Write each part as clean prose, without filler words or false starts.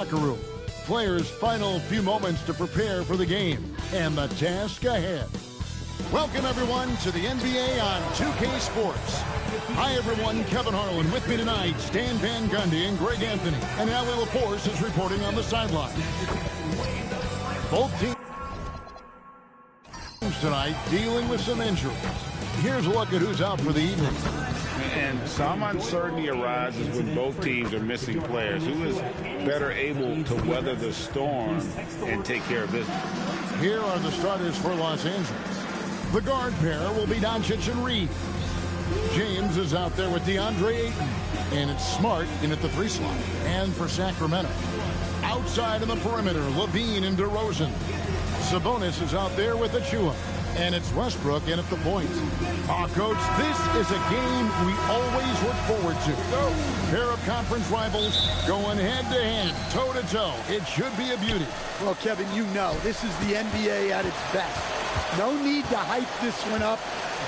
Locker room. Players' final few moments to prepare for the game and the task ahead. Welcome, everyone, to the NBA on 2K Sports. Hi, everyone. Kevin Harlan with me tonight. Stan Van Gundy and Greg Anthony. And Ali LaForce is reporting on the sideline. Both teams tonight dealing with some injuries. Here's a look at who's out for the evening. And some uncertainty arises when both teams are missing players. Who is better able to weather the storm and take care of business? Here are the starters for Los Angeles. The guard pair will be Doncic and Reed. James is out there with DeAndre Ayton. And it's Smart in at the 3 slot. And for Sacramento, outside in the perimeter, Levine and DeRozan. Sabonis is out there with Achua. And it's Westbrook in at the point. Coach, this is a game we always look forward to. Pair of conference rivals going head-to-head, toe-to-toe. It should be a beauty. Well, Kevin, you know, this is the NBA at its best. No need to hype this one up.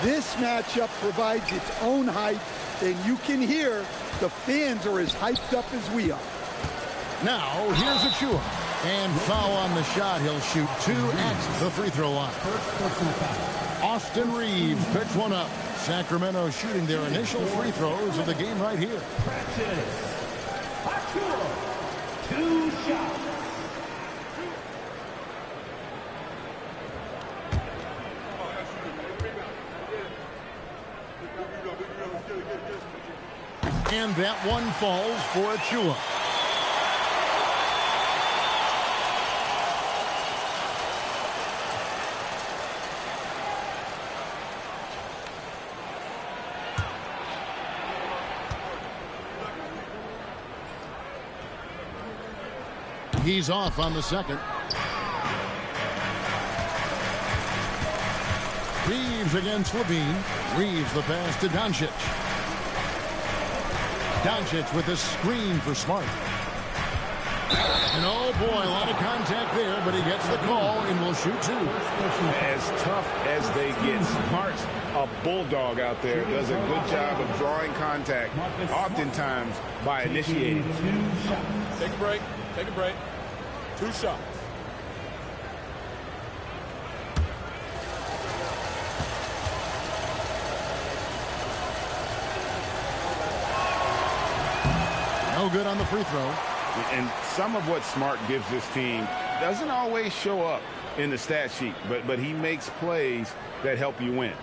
This matchup provides its own hype, and you can hear the fans are as hyped up as we are. Now, here's Achua. And foul on the shot. He'll shoot 2 at the free throw line. Austin Reeves picks one up. Sacramento shooting their initial free throws of the game right here. Achua, 2 shots. And that one falls for Achua. He's off on the second. Reeves against Levine. Reeves the pass to Doncic. Doncic with a screen for Smart. And oh boy, a lot of contact there, but he gets the call and will shoot 2. As tough as they get, Smart's a bulldog out there. Does a good job of drawing contact, oftentimes by initiating. Take a break. Take a break. 2 shots. No good on the free throw. And some of what Smart gives this team doesn't always show up in the stat sheet, but he makes plays that help you win.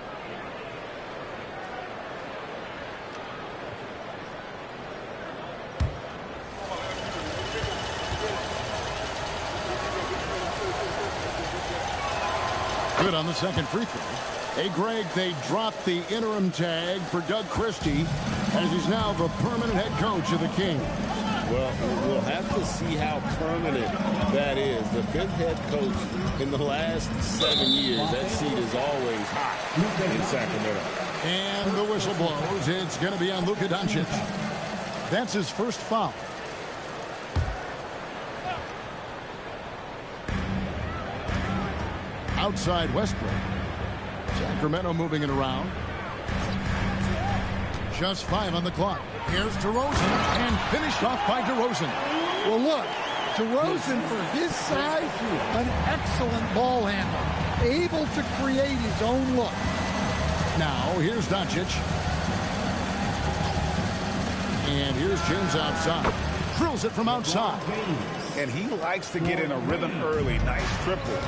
Good on the second free throw. Hey, Greg, they dropped the interim tag for Doug Christie as he's now the permanent head coach of the Kings. Well, we'll have to see how permanent that is. The 5th head coach in the last 7 years. That seat is always hot in Sacramento. And the whistle blows. It's going to be on Luka Doncic. That's his first foul. Outside Westbrook. Sacramento moving it around. Just 5 on the clock. Here's DeRozan, and finished off by DeRozan. Well, look, DeRozan, for his size, an excellent ball handler, able to create his own look. Now, here's Doncic. And here's James outside. Drills it from outside. And he likes to get in a rhythm early. Nice triple.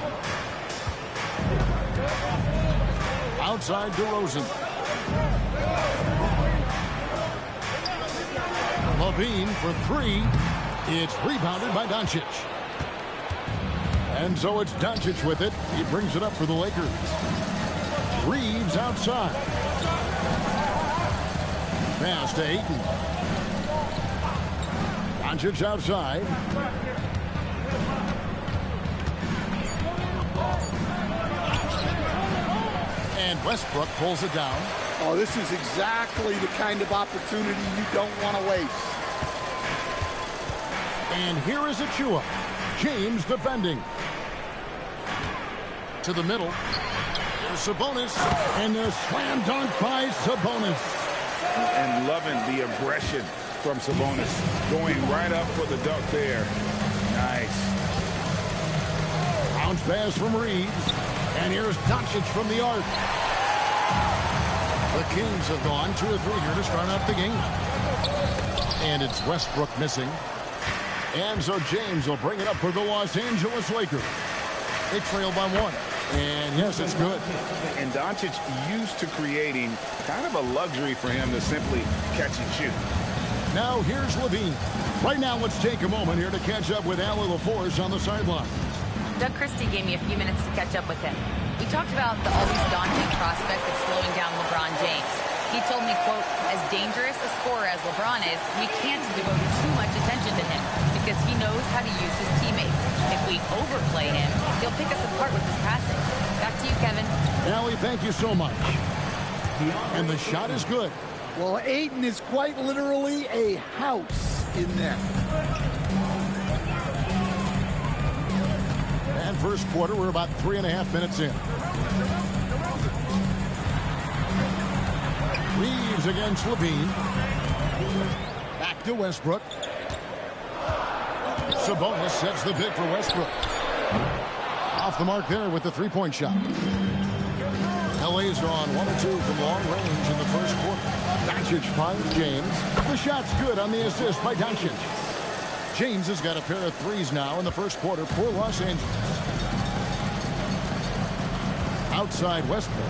Outside DeRozan. Levine for 3. It's rebounded by Doncic. And so it's Doncic with it. He brings it up for the Lakers. Reeves outside. Pass to Ayton. Doncic outside. And Westbrook pulls it down. Oh, this is exactly the kind of opportunity you don't want to waste. And here is Achua. James defending. To the middle. There's Sabonis. And a slam dunk by Sabonis. And loving the aggression from Sabonis. Going right up for the dunk there. Bounce pass from Reeves. And here's Doncic from the arc. The Kings have gone 2 or 3 here to start out the game. And it's Westbrook missing. And so James will bring it up for the Los Angeles Lakers. They trail by 1. And yes, it's good. And Doncic used to creating kind of a luxury for him to simply catch and shoot. Now here's Levine. Right now, let's take a moment here to catch up with Allie LaForce on the sideline. Doug Christie gave me a few minutes to catch up with him. We talked about the always daunting prospect of slowing down LeBron James. He told me, quote, as dangerous a scorer as LeBron is, we can't devote too much attention to him because he knows how to use his teammates. If we overplay him, he'll pick us apart with his passing. Back to you, Kevin. Allie, thank you so much. And the shot is good. Well, Ayton is quite literally a house in there. And first quarter, we're about 3.5 minutes in. Reeves against Levine. Back to Westbrook. Sabonis sets the pick for Westbrook. Off the mark there with the three-point shot. LA's gone 1 or 2 from long range in the first quarter. Doncic finds James. The shot's good on the assist by Doncic. James has got a pair of threes now in the first quarter for Los Angeles. Outside Westbrook.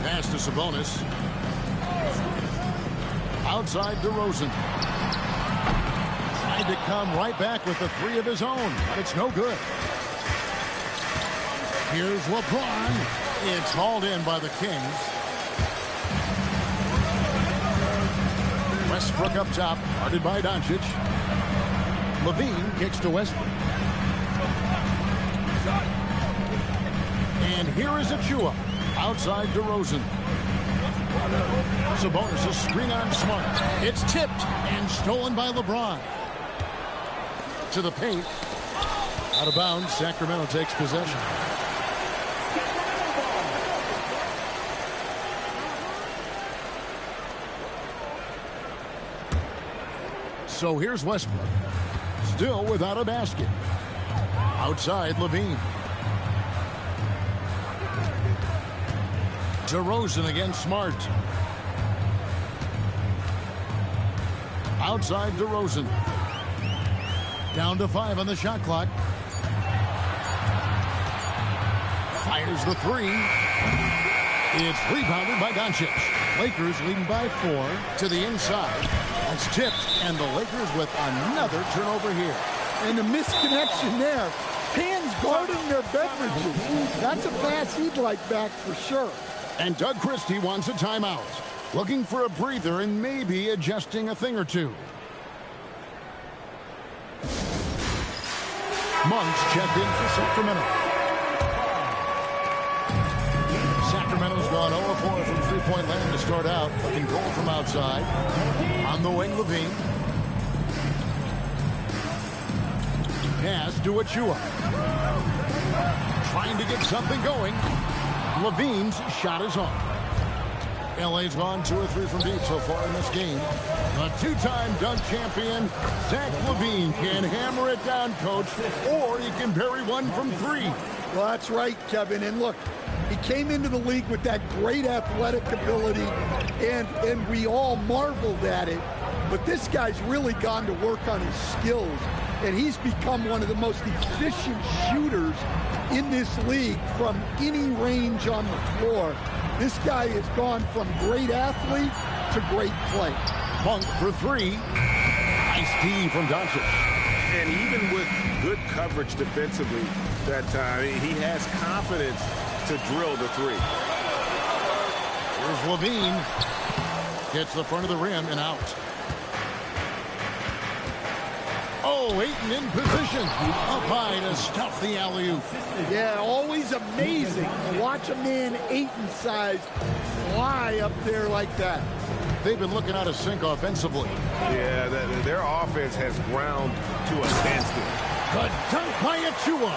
Pass to Sabonis. Outside DeRozan. Tried to come right back with the 3 of his own, but it's no good. Here's LeBron. It's hauled in by the Kings. Westbrook up top, guarded by Doncic. Levine kicks to Westbrook. And here is Achua. Outside DeRozan. Sabonis a screen on Smart. It's tipped and stolen by LeBron. To the paint. Out of bounds. Sacramento takes possession. So here's Westbrook. Still without a basket. Outside Levine. DeRozan against Smart. Outside DeRozan. Down to 5 on the shot clock. Fires the 3. It's rebounded by Doncic. Lakers leading by 4 to the inside. That's tipped, and the Lakers with another turnover here. And the misconnection there. Fans guarding their beverages. That's a pass he'd like back for sure. And Doug Christie wants a timeout. Looking for a breather and maybe adjusting a thing or two. Monks checked in for Sacramento. Sacramento's gone 0-4 from three-point land to start out. Looking goal from outside. On the wing, Levine. Pass to Achua. Trying to get something going. Levine's shot is on. LA's gone 2 or 3 from deep so far in this game. The 2-time dunk champion, Zach LaVine, can hammer it down, coach, or he can bury one from 3. Well, that's right, Kevin. And look, he came into the league with that great athletic ability, and we all marveled at it. But this guy's really gone to work on his skills, and he's become one of the most efficient shooters in this league from any range on the floor. This guy has gone from great athlete to great play. Monk for 3. Nice D from Doncic. And even with good coverage defensively that time, he has confidence to drill the 3. Here's Levine. Gets the front of the rim and out. Oh, Ayton in position. Up high to stuff the alley-oop. Yeah, always amazing to watch a man Ayton's size fly up there like that. They've been looking out of sync offensively. Yeah, their offense has ground to a standstill. Good dunk by Achua.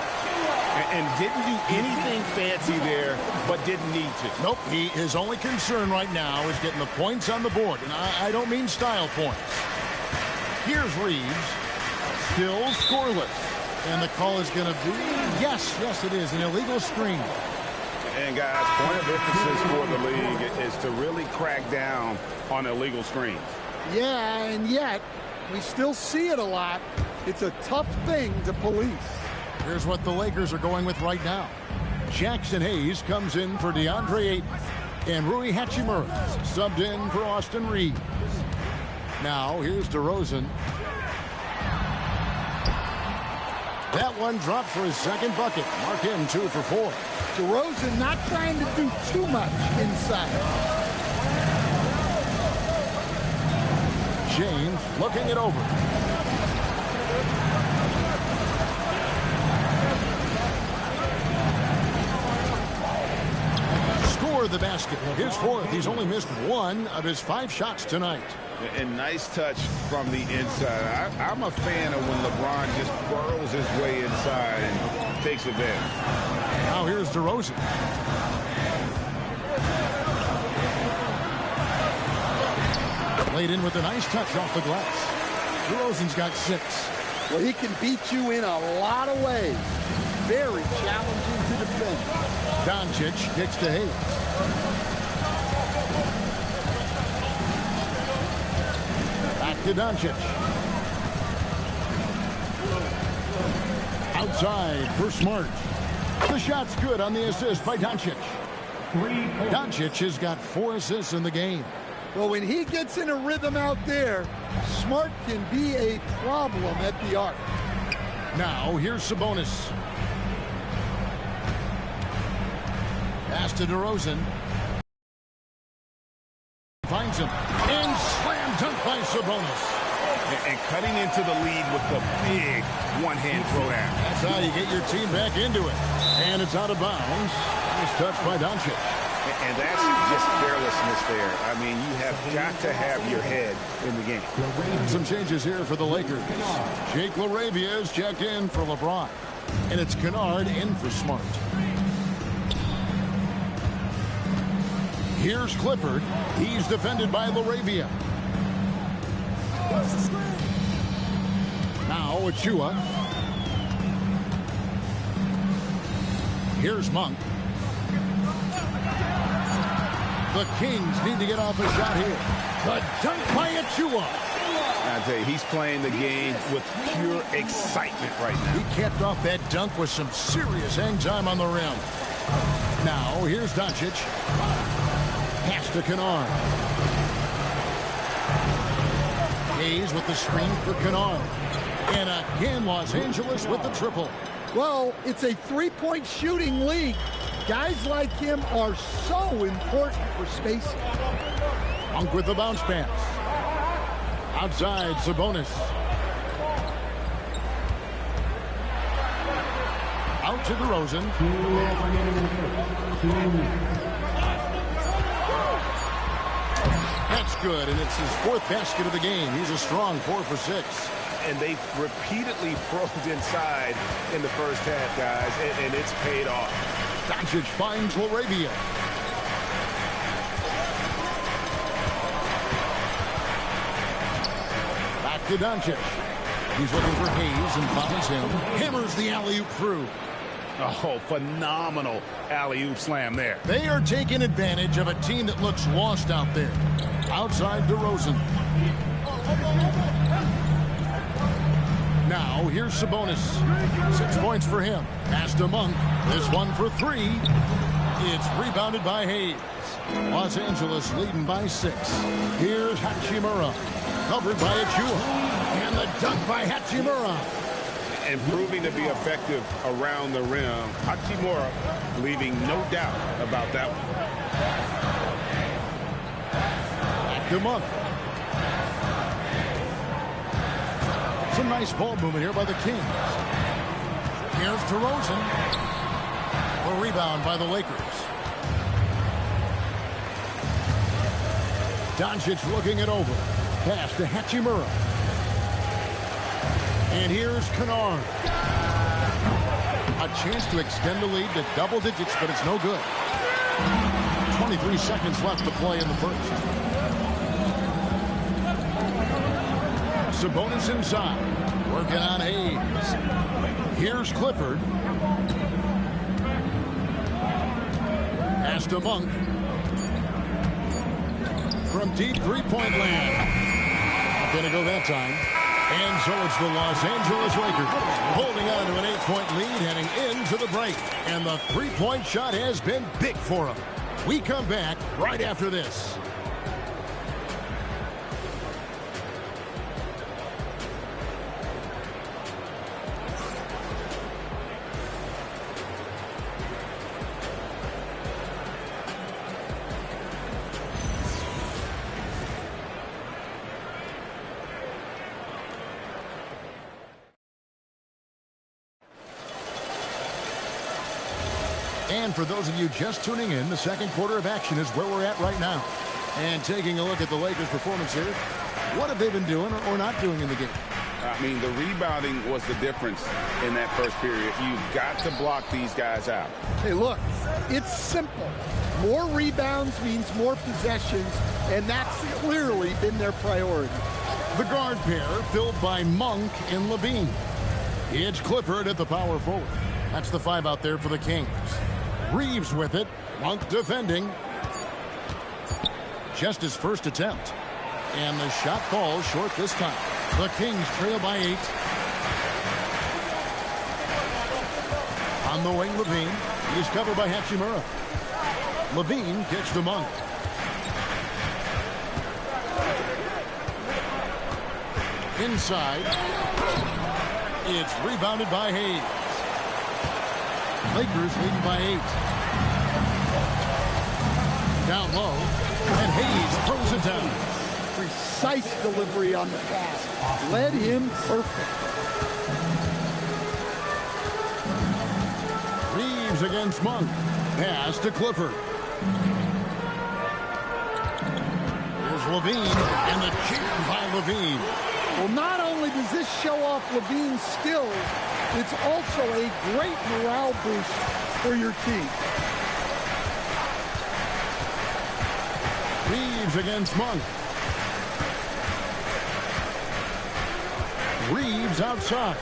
And didn't do anything fancy there, but didn't need to. Nope, his only concern right now is getting the points on the board. And I don't mean style points. Here's Reeves. Still scoreless. And the call is going to be, yes, it is, an illegal screen. And, guys, point of emphasis for the league is to really crack down on illegal screens. Yeah, and yet we still see it a lot. It's a tough thing to police. Here's what the Lakers are going with right now. Jackson Hayes comes in for DeAndre Ayton. And Rui Hachimura subbed in for Austin Reeves. Now, here's DeRozan. That one dropped for his second bucket. Mark him 2 for 4. DeRozan not trying to do too much inside. James looking it over. Score the basket. His 4th. He's only missed 1 of his 5 shots tonight. And nice touch from the inside. I'm a fan of when LeBron just burrows his way inside and takes advantage. Now here's DeRozan. Played in with a nice touch off the glass. DeRozan's got 6. Well, he can beat you in a lot of ways. Very challenging to defend. Doncic kicks to Hayes. Back to Doncic. Outside for Smart. The shot's good on the assist by Doncic. Doncic has got 4 assists in the game. Well, when he gets in a rhythm out there, Smart can be a problem at the arc. Now, here's Sabonis. Pass to DeRozan. Finds him. And slam dunk by Sabonis. And cutting into the lead with the big one-hand throwdown. That's how you get your team back into it. And it's out of bounds. Nice touch by Doncic. And that's just carelessness there. I mean, you have got to have your head in the game. Some changes here for the Lakers. Jake LaRavia is checked in for LeBron. And it's Kennard in for Smart. Here's Clifford. He's defended by LaRavia. Now Achua. Here's Monk. The Kings need to get off a shot here. The dunk by Achua. I tell you, he's playing the game with pure excitement right now. He capped off that dunk with some serious hang time on the rim. Now here's Doncic. Pass to Kennard. Hayes with the screen for Kennard. And again, Los Angeles with the triple. Well, it's a three-point shooting league. Guys like him are so important for spacing. Monk with the bounce pass. Outside, Sabonis. Out to DeRozan. That's good, and it's his 4th basket of the game. He's a strong 4 for 6. And they repeatedly probed inside in the first half, guys, and it's paid off. Doncic finds LaRavia. Back to Doncic. He's looking for Hayes and finds him. Hammers the alley-oop through. Oh, phenomenal alley-oop slam there. They are taking advantage of a team that looks lost out there. Outside DeRozan. Now, here's Sabonis. 6 points for him. Pass to Monk. This one for 3. It's rebounded by Hayes. Los Angeles leading by 6. Here's Hachimura. Covered by Achua. And the dunk by Hachimura. And proving to be effective around the rim. Hachimura leaving no doubt about that one. Back to Monk. Some nice ball movement here by the Kings. Here's DeRozan. A rebound by the Lakers. Doncic looking it over. Pass to Hachimura. And here's Kennard. A chance to extend the lead to double digits, but it's no good. 23 seconds left to play in the first. Sabonis inside. Working on Hayes. Here's Clifford. Pass to Monk. From deep three-point land. Not going to go that time. And so it's the Los Angeles Lakers holding on to an 8-point lead heading into the break. And the three-point shot has been big for them. We come back right after this. And for those of you just tuning in, the second quarter of action is where we're at right now. And taking a look at the Lakers' performance here, what have they been doing or not doing in the game? I mean, the rebounding was the difference in that first period. You've got to block these guys out. Hey, look, it's simple. More rebounds means more possessions, and that's clearly been their priority. The guard pair filled by Monk and Levine. It's Clifford at the power forward. That's the 5 out there for the Kings. Reeves with it. Monk defending. Just his first attempt. And the shot falls short this time. The Kings trail by 8. On the wing, Levine. He's covered by Hachimura. Levine gets the Monk. Inside. It's rebounded by Hayes. Lakers leading by 8. Down low, and Hayes throws it down. Precise delivery on the pass. Led him perfect. Reeves against Monk. Pass to Clifford. Here's Levine, and the jam by Levine. Well, not only does this show off Levine's skills, it's also a great morale boost for your team. Reeves against Monk. Reeves outside.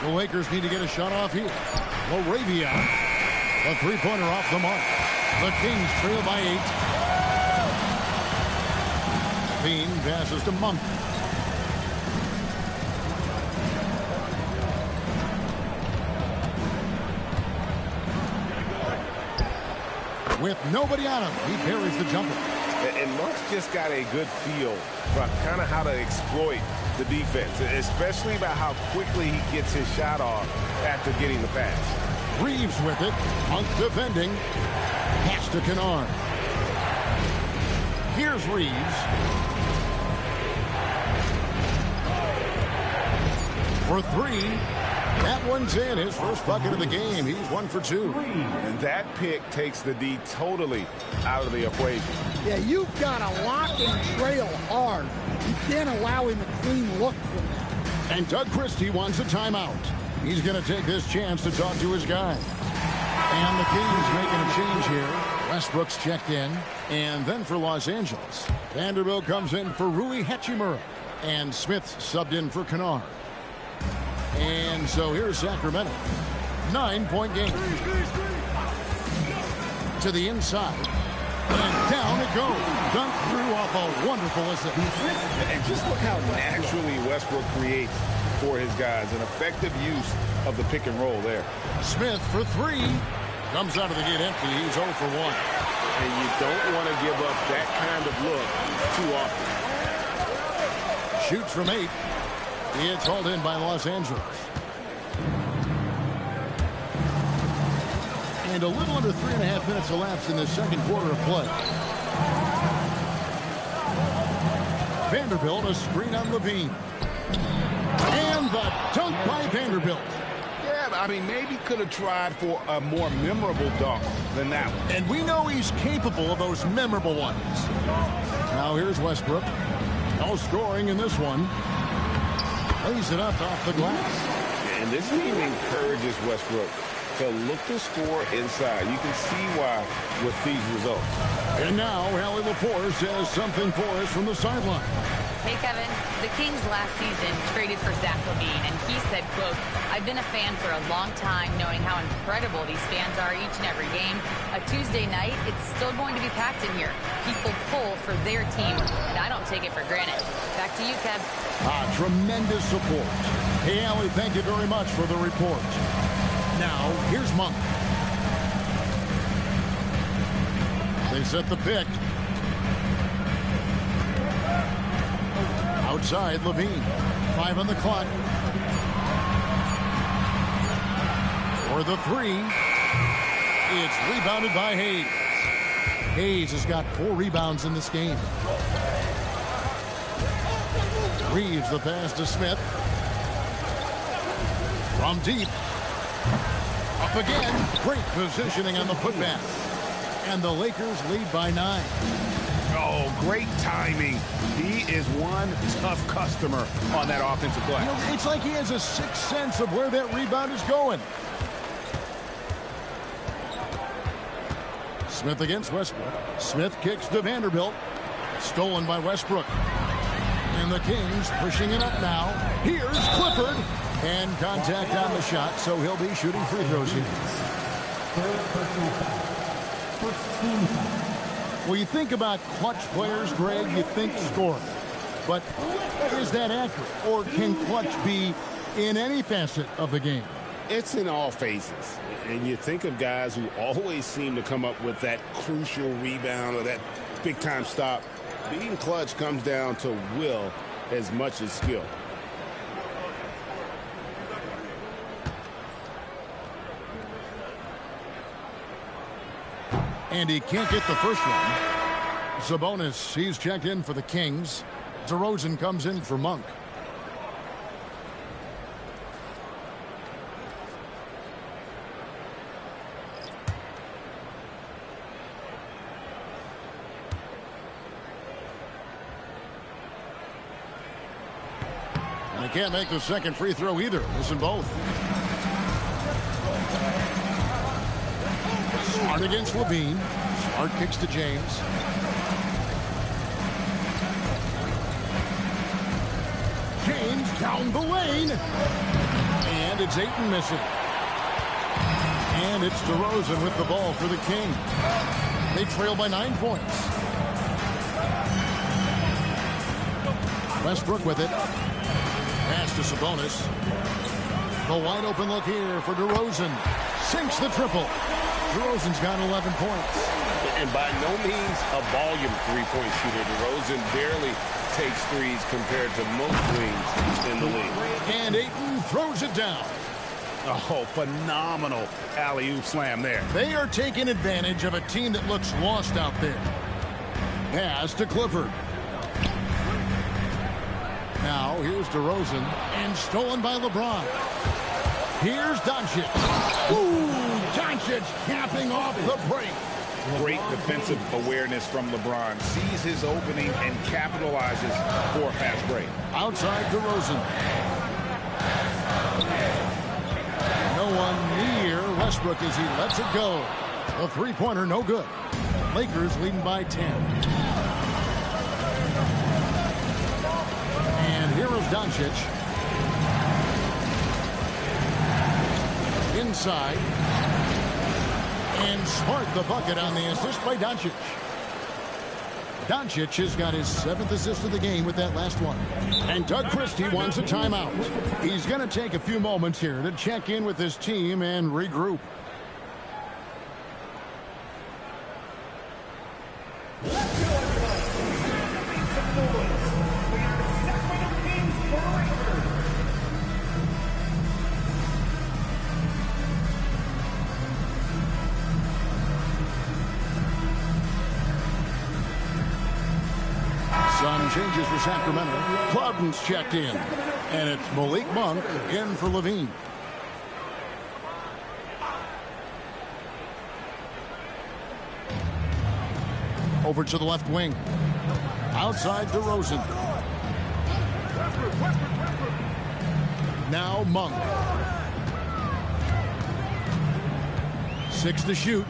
The Lakers need to get a shot off here. Moravia. A three-pointer off the mark. The Kings trail by 8. Bean passes to Monk. With nobody on him, he buries the jumper. And Monk's just got a good feel for kind of how to exploit the defense, especially about how quickly he gets his shot off after getting the pass. Reeves with it. Monk defending. Pass to Kennard. Here's Reeves. For 3. That one's in. His first bucket of the game. He's 1 for 2. And that pick takes the D totally out of the equation. Yeah, you've got to lock and trail hard. You can't allow him a clean look from that. And Doug Christie wants a timeout. He's going to take this chance to talk to his guy. And the Kings making a change here. Westbrook's checked in. And then for Los Angeles, Vanderbilt comes in for Rui Hachimura. And Smith subbed in for Kennard. And so here's Sacramento. 9-point game. To the inside. And down it goes. Dunked through off a wonderful assist. And just look how naturally Westbrook creates for his guys. An effective use of the pick and roll there. Smith for 3. Comes out of the gate empty. He's 0 for 1. And you don't want to give up that kind of look too often. Shoots from 8. It's hauled in by Los Angeles. And a little under 3.5 minutes elapsed in the second quarter of play. Vanderbilt, a screen on Levine. And the dunk by Vanderbilt. Yeah, I mean, maybe could have tried for a more memorable dunk than that one. And we know he's capable of those memorable ones. Now here's Westbrook. No scoring in this one. Lays it up off the glass. And this team encourages Westbrook to look to score inside. You can see why with these results. And now, Allie Lepore says something for us from the sideline. Hey, Kevin. The Kings last season traded for Zach LaVine, and he said, quote, "I've been a fan for a long time, knowing how incredible these fans are each and every game. A Tuesday night, it's still going to be packed in here. People pull for their team, and I don't take it for granted." Back to you, Kev. Tremendous support. Hey, Allie, thank you very much for the report. Now, here's Monk. They set the pick. Outside, LaVine. 5 on the clock. For the 3. It's rebounded by Hayes. Hayes has got 4 rebounds in this game. Reeves the pass to Smith. From deep. Up again. Great positioning on the putback. And the Lakers lead by 9. Oh, great timing. He is one tough customer on that offensive glass. You know, it's like he has a sixth sense of where that rebound is going. Smith against Westbrook. Smith kicks to Vanderbilt. Stolen by Westbrook. And the Kings pushing it up now. Here's Clifford. And contact on the shot, so he'll be shooting free throws here. Well, you think about clutch players, Greg, you think scoring. But is that accurate? Or can clutch be in any facet of the game? It's in all phases. And you think of guys who always seem to come up with that crucial rebound or that big-time stop. Being clutch comes down to will as much as skill. And he can't get the first one. Sabonis, he's checked in for the Kings. DeRozan comes in for Monk. And he can't make the second free throw either. Listen both. Smart against LaVine. Smart kicks to James. James down the lane. And it's Ayton missing. And it's DeRozan with the ball for the Kings. They trail by 9 points. Westbrook with it. Pass to Sabonis. The wide open look here for DeRozan. Sinks the triple. DeRozan's got 11 points. And by no means a volume three-point shooter. DeRozan barely takes threes compared to most wings in the league. And Ayton throws it down. Oh, phenomenal alley-oop slam there. They are taking advantage of a team that looks lost out there. Pass to Clifford. Now here's DeRozan, and stolen by LeBron. Here's Doncic. Ooh, Doncic capping off the break. Great defensive awareness from LeBron. Sees his opening and capitalizes for a fast break. Outside DeRozan. No one near Westbrook as he lets it go. A three-pointer, no good. Lakers leading by 10. And here is Doncic. Inside. And Smart the bucket on the assist by Doncic. Doncic has got his 7th assist of the game with that last one. And Doug Christie wants a timeout. He's going to take a few moments here to check in with his team and regroup. Some changes for Sacramento. Plowden's checked in. And it's Malik Monk in for LaVine. Over to the left wing. Outside DeRozan. Now Monk. 6 to shoot.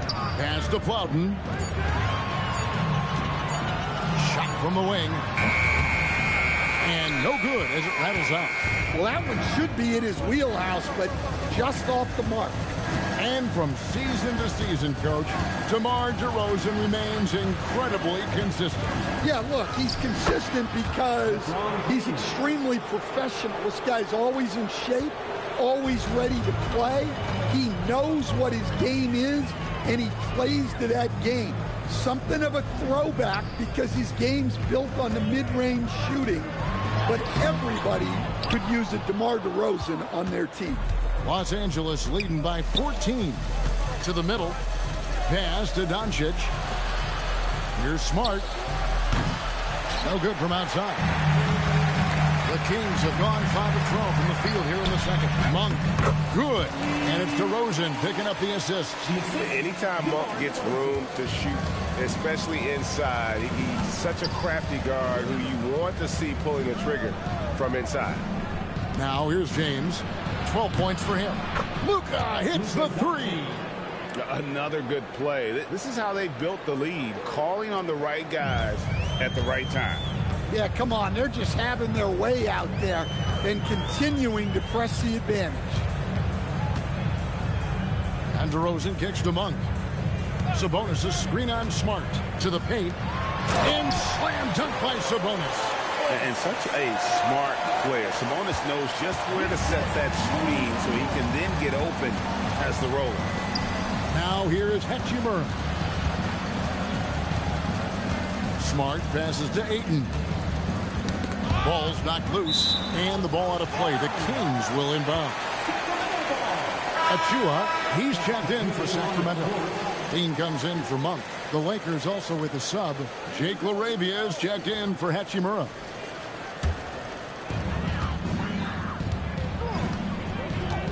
Pass to Plowden. Shot from the wing. And no good as it rattles out. Well, that one should be in his wheelhouse, but just off the mark. And from season to season, Coach, DeMar DeRozan remains incredibly consistent. Yeah, look, he's consistent because he's extremely professional. This guy's always in shape, always ready to play. He knows what his game is, and he plays to that game. Something of a throwback because his game's built on the mid-range shooting, but everybody could use a DeMar DeRozan on their team. Los Angeles leading by 14 to the middle. Pass to Doncic. Here's Smart. No good from outside. The Kings have gone 5 of 12 from the field here in the second. Monk, good. And it's DeRozan picking up the assist. Anytime Monk gets room to shoot, especially inside, he's such a crafty guard who you want to see pulling the trigger from inside. Now here's James. 12 points for him. Luka hits the three. Another good play. This is how they built the lead, calling on the right guys at the right time. Yeah, come on. They're just having their way out there and continuing to press the advantage. And DeRozan kicks to Monk. Sabonis' screen on Smart to the paint. And slam dunk by Sabonis. And such a smart player. Sabonis knows just where to set that screen so he can then get open as the roller. Now here is Hachimura. Smart passes to Ayton. Ball's knocked loose, and the ball out of play. The Kings will inbound. Achua, he's checked in for Sacramento. Dean comes in for Monk. The Lakers also with a sub. Jake LaRavia is checked in for Hachimura.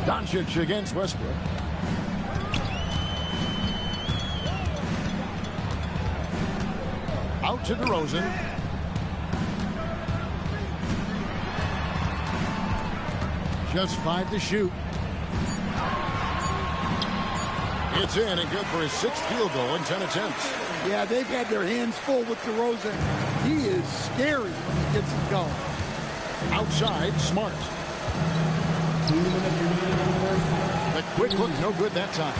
Doncic against Westbrook. Out to DeRozan. Just 5 to shoot. It's in and good for his 6th field goal in 10 attempts. Yeah, they've had their hands full with DeRozan. He is scary when he gets it going. Outside, Smart. The quick look, no good that time.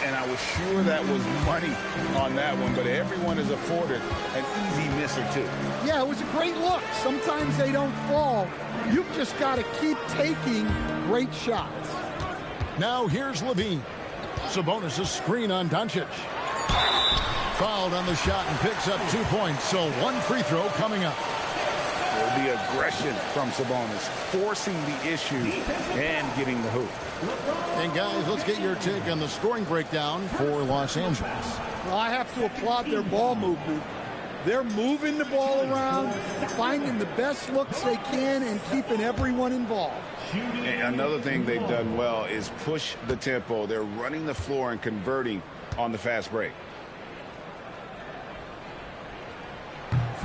And I was sure that was money on that one, but everyone is afforded an easy misser, too. Yeah, it was a great look. Sometimes they don't fall. You've just got to keep taking great shots. Now here's Levine. Sabonis' screen on Doncic. Fouled on the shot and picks up 2 points, so 1 free throw coming up. The aggression from Sabonis, forcing the issue and getting the hoop. And guys, let's get your take on the scoring breakdown for Los Angeles. Well, I have to applaud their ball movement. They're moving the ball around, finding the best looks they can, and keeping everyone involved. And another thing they've done well is push the tempo. They're running the floor and converting on the fast break.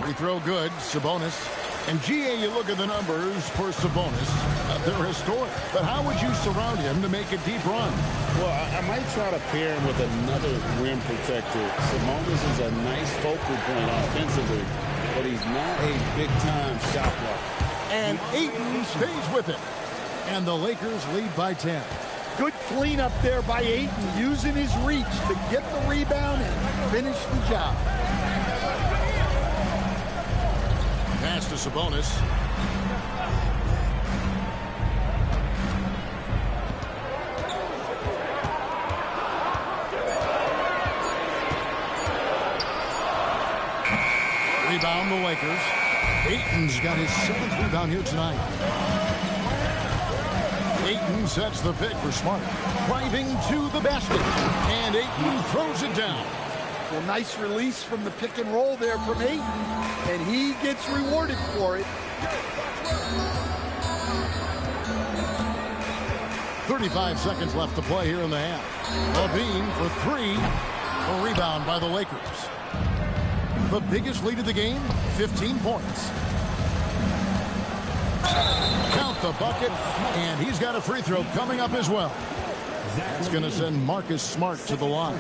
Free throw good, Sabonis. And GA, you look at the numbers for Sabonis. They're historic. But how would you surround him to make a deep run? Well, I might try to pair him with another rim protector. Sabonis is a nice focal point offensively, but he's not a big-time shot blocker. And Ayton stays with it. And the Lakers lead by 10. Good cleanup there by Ayton, using his reach to get the rebound and finish the job. Pass to Sabonis. Rebound the Lakers. Ayton's got his 7th rebound here tonight. Ayton sets the pick for Smart. Driving to the basket. And Ayton throws it down. Well, nice release from the pick and roll there from Ayton. And he gets rewarded for it. 35 seconds left to play here in the half. Levine for 3. A rebound by the Lakers. The biggest lead of the game, 15 points. Count the bucket, and he's got a free throw coming up as well. That's going to send Marcus Smart to the line.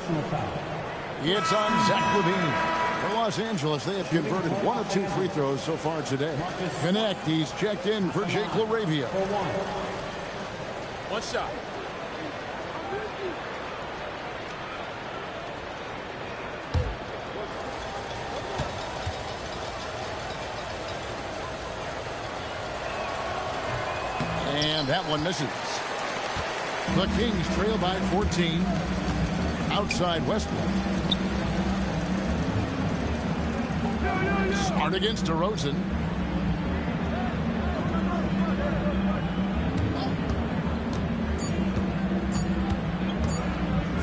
It's on Zach LaVine. For Los Angeles, they have converted 1 of 2 free throws so far today. Connect, he's checked in for Jake LaRavia. One shot. And that one misses. The Kings trail by 14. Outside Westbrook. Smart against DeRozan.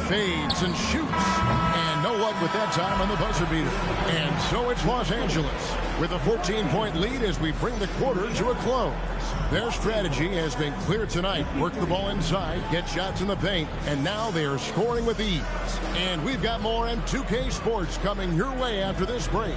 Fades and shoots. And no luck with that time on the buzzer beater. And so it's Los Angeles with a 14-point lead as we bring the quarter to a close. Their strategy has been clear tonight. Work the ball inside, get shots in the paint, and now they are scoring with ease. And we've got more M2K Sports coming your way after this break.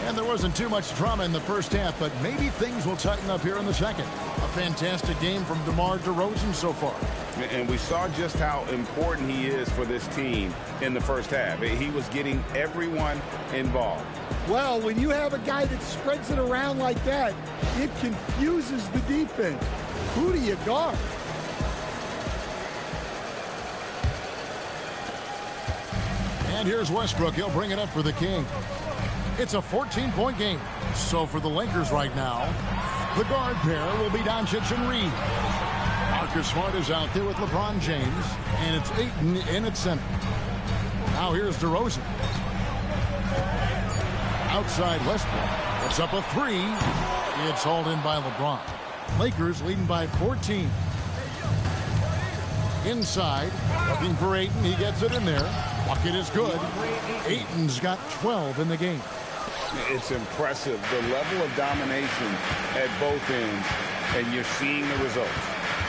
And there wasn't too much drama in the first half, but maybe things will tighten up here in the second. A fantastic game from DeMar DeRozan so far. And we saw just how important he is for this team in the first half. He was getting everyone involved. Well, when you have a guy that spreads it around like that, it confuses the defense. Who do you guard? And here's Westbrook. He'll bring it up for the King. It's a 14-point game. So for the Lakers right now, the guard pair will be Doncic and Reed. Marcus Smart is out there with LeBron James, and it's Ayton in at center. Now here's DeRozan. Outside Westbrook. It's up a 3. It's hauled in by LeBron. Lakers leading by 14. Inside, looking for Ayton. He gets it in there. Bucket is good. Ayton's got 12 in the game. It's impressive, the level of domination at both ends, and you're seeing the results.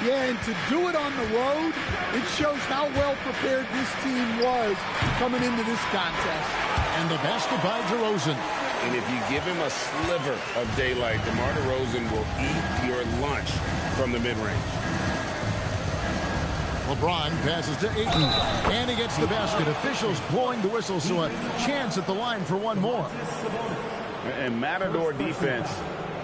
Yeah, and to do it on the road, it shows how well prepared this team was coming into this contest. And the basket by DeRozan. And if you give him a sliver of daylight, DeMar DeRozan will eat your lunch from the mid-range. LeBron passes to Ayton, and he gets the basket. Officials blowing the whistle, so a chance at the line for one more. And Matador defense,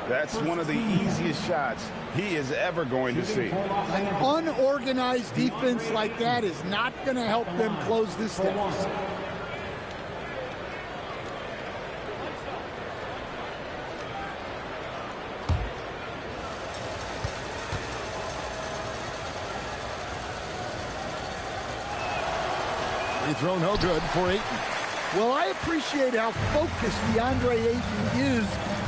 that's one of the easiest shots he is ever going to see. An unorganized defense like that is not going to help them close this deficit. Free throw no good for Ayton. Well, I appreciate how focused DeAndre Ayton is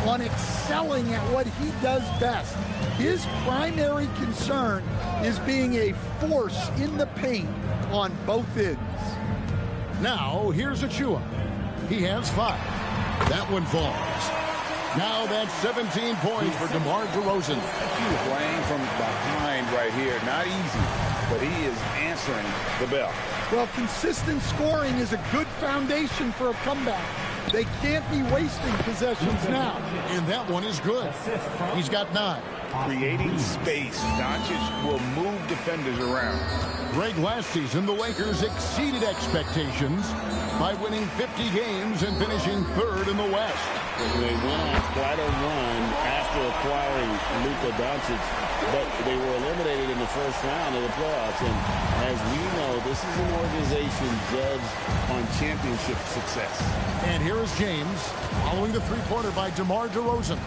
on excelling at what he does best. His primary concern is being a force in the paint on both ends. Now, here's Achua. He has 5. That one falls. Now that's 17 points for DeMar DeRozan. Playing from behind right here. Not easy, but he is answering the bell. Well, consistent scoring is a good foundation for a comeback. They can't be wasting possessions now. And that one is good. He's got 9. creating space. Doncic will move defenders around. Greg, last season, the Lakers exceeded expectations by winning 50 games and finishing third in the West. They went on quite a run after acquiring Luka Doncic, but they were eliminated in the first round of the playoffs. And as we know, this is an organization judged on championship success. And here is James following the three-pointer by DeMar DeRozan.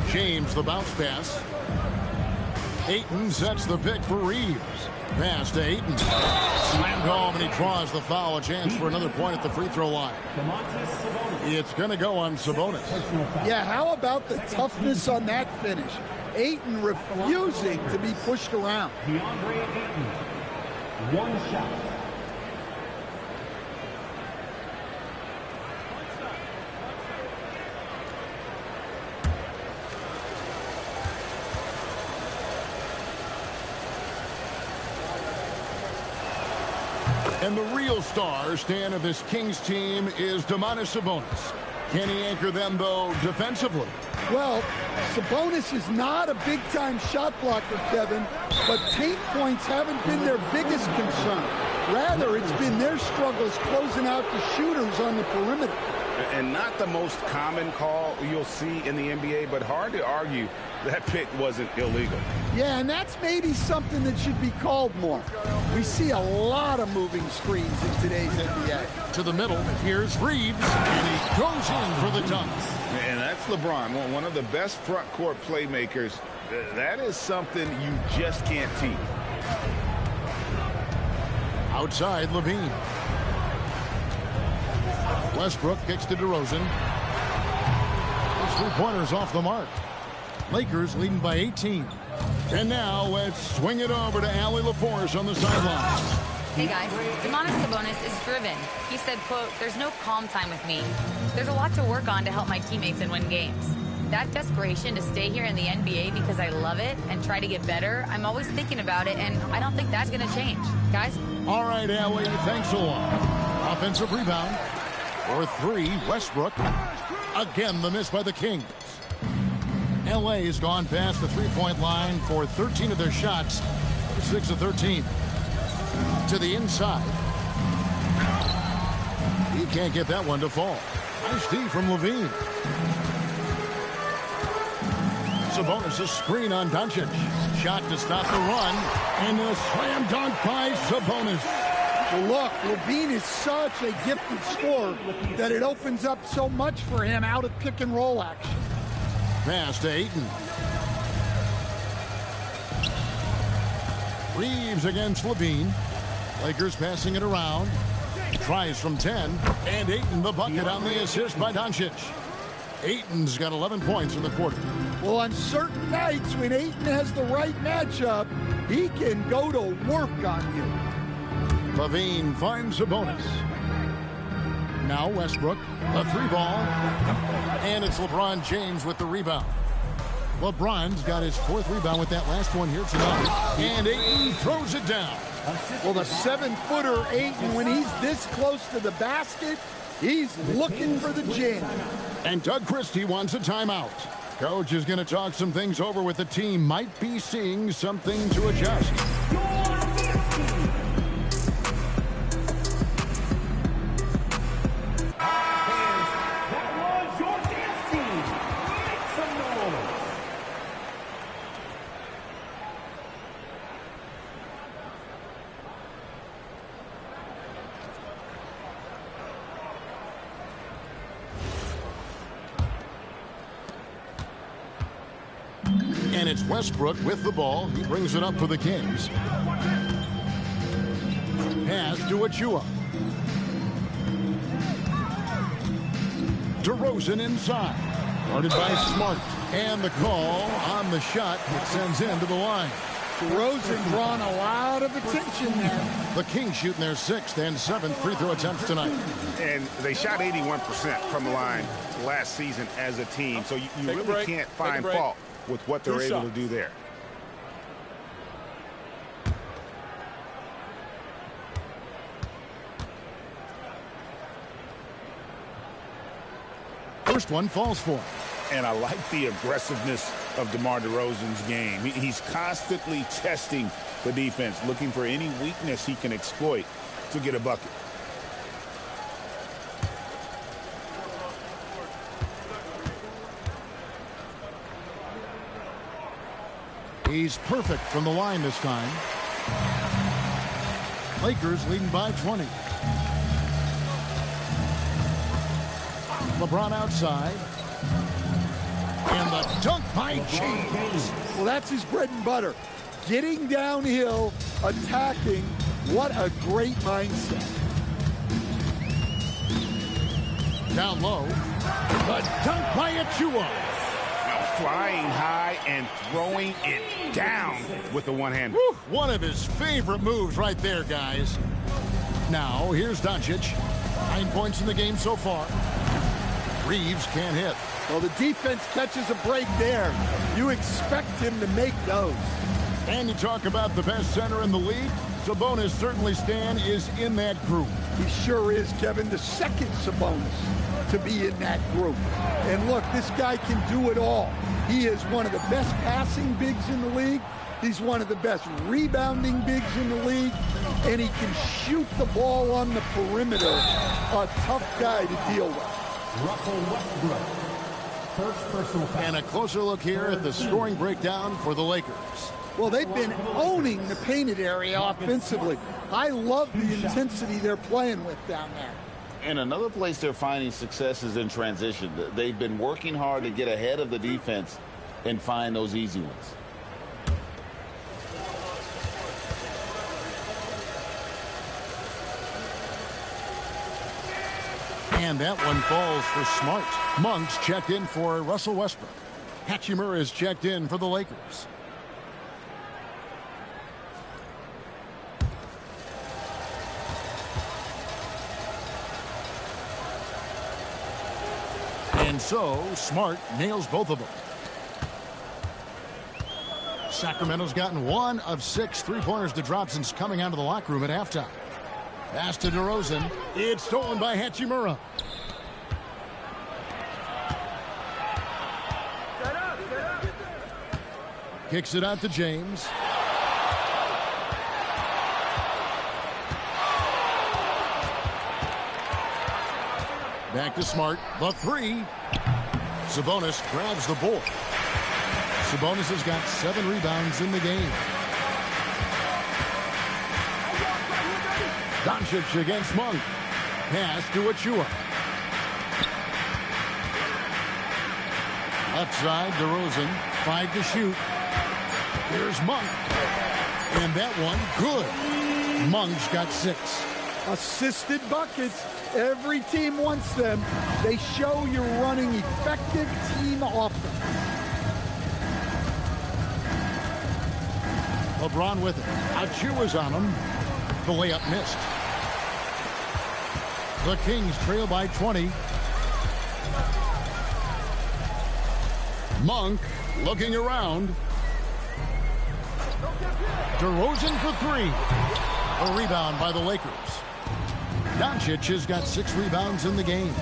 James, the bounce pass. Ayton sets the pick for Reeves. Pass to Ayton. Slammed home, and he draws the foul. A chance for another point at the free throw line. It's going to go on Sabonis. Yeah, how about the toughness on that finish? Ayton refusing to be pushed around. DeAndre Ayton, one shot. And the real star stand of this Kings team is Domantas Sabonis. Can he anchor them, though, defensively? Well, Sabonis is not a big-time shot blocker, Kevin, but paint points haven't been their biggest concern. Rather, it's been their struggles closing out the shooters on the perimeter. And not the most common call you'll see in the NBA, but hard to argue that pick wasn't illegal. Yeah, and that's maybe something that should be called more. We see a lot of moving screens in today's NBA. To the middle, here's Reeves, and he goes in for the dunk. And that's LeBron, one of the best front court playmakers. That is something you just can't teach. Outside, Levine. Westbrook kicks to DeRozan. His three-pointer's off the mark. Lakers leading by 18. And now let's swing it over to Allie LaForce on the sideline. Hey guys, Domantas Sabonis is driven. He said, quote, "There's no calm time with me. There's a lot to work on to help my teammates and win games. That desperation to stay here in the NBA because I love it and try to get better, I'm always thinking about it, and I don't think that's going to change. Guys?" All right, Allie, thanks a lot. Offensive rebound. For three, Westbrook. Again, the miss by the Kings. L.A. has gone past the three-point line for 13 of their shots. 6 of 13. To the inside. He can't get that one to fall. Nice D from Levine. Sabonis' screen on Doncic. Shot to stop the run. And a slam dunk by Sabonis. Well, look, Levine is such a gifted scorer that it opens up so much for him out of pick-and-roll action. Pass to Ayton. Reeves against Levine. Lakers passing it around. Tries from 10. And Ayton the bucket on the assist by Doncic. Ayton's got 11 points in the quarter. Well, on certain nights when Ayton has the right matchup, he can go to work on you. Levine finds Sabonis. Now Westbrook, a three ball. And it's LeBron James with the rebound. LeBron's got his fourth rebound with that last one here tonight. And Ayton throws it down. Well, the 7-footer Ayton, when he's this close to the basket, he's looking for the jam. And Doug Christie wants a timeout. Coach is going to talk some things over with the team. Might be seeing something to adjust. And it's Westbrook with the ball. He brings it up for the Kings. Pass to Achua. DeRozan inside. Guarded by Smart. And the call on the shot that sends him to the line. DeRozan drawing a lot of attention there. The Kings shooting their 6th and 7th free throw attempts tonight. And they shot 81% from the line last season as a team. So you really can't find fault with what they're able to do there. First one falls for him. And I like the aggressiveness of DeMar DeRozan's game. He's constantly testing the defense, looking for any weakness he can exploit to get a bucket. He's perfect from the line this time. Lakers leading by 20. LeBron outside. And the dunk by James. Well, that's his bread and butter. Getting downhill, attacking. What a great mindset. Down low. The dunk by Achua. Flying high and throwing it down with the one hand. One of his favorite moves right there, guys. Now, here's Doncic. 9 points in the game so far. Reeves can't hit. Well, the defense catches a break there. You expect him to make those. And you talk about the best center in the league. Sabonis certainly, Stan, is in that group. He sure is, Kevin. The second Sabonis to be in that group. And look, this guy can do it all. He is one of the best passing bigs in the league. He's one of the best rebounding bigs in the league. And he can shoot the ball on the perimeter. A tough guy to deal with. Russell Westbrook. First personal foul. And a closer look here at the scoring breakdown for the Lakers. Well, they've been owning the painted area offensively. I love the intensity they're playing with down there. And another place they're finding success is in transition. They've been working hard to get ahead of the defense and find those easy ones. And that one falls for Smart. Monk's checked in for Russell Westbrook. Hachimura is checked in for the Lakers. And so, Smart nails both of them. Sacramento's gotten 1 of 6 three-pointers to drop since coming out of the locker room at halftime. Pass to DeRozan. It's stolen by Hachimura. Kicks it out to James. Back to Smart. The three. Sabonis grabs the board. Sabonis has got 7 rebounds in the game. Doncic against Monk. Pass to Achua. Left side, DeRozan. 5 to shoot. Here's Monk. And that one, good. Monk's got 6. Assisted buckets. Every team wants them. They show you're running effective team offense. LeBron with it. Achua's on him. The layup missed. The Kings trail by 20. Monk looking around. DeRozan for 3. A rebound by the Lakers. Doncic has got 6 rebounds in the game.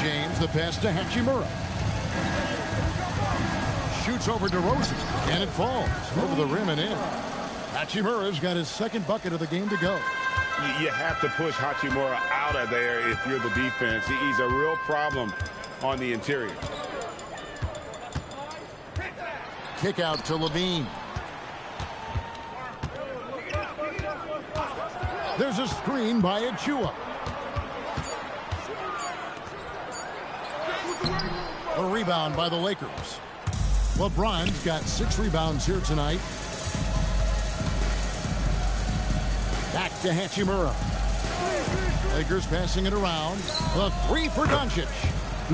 James, the pass to Hachimura. Shoots over DeRozan, and it falls over the rim and in. Hachimura's got his 2nd bucket of the game to go. You have to push Hachimura out of there if you're the defense. He's a real problem on the interior. Kick out to Levine. There's a screen by Achua. A rebound by the Lakers. LeBron's got 6 rebounds here tonight. Back to Hachimura. Lakers passing it around. The 3 for Doncic.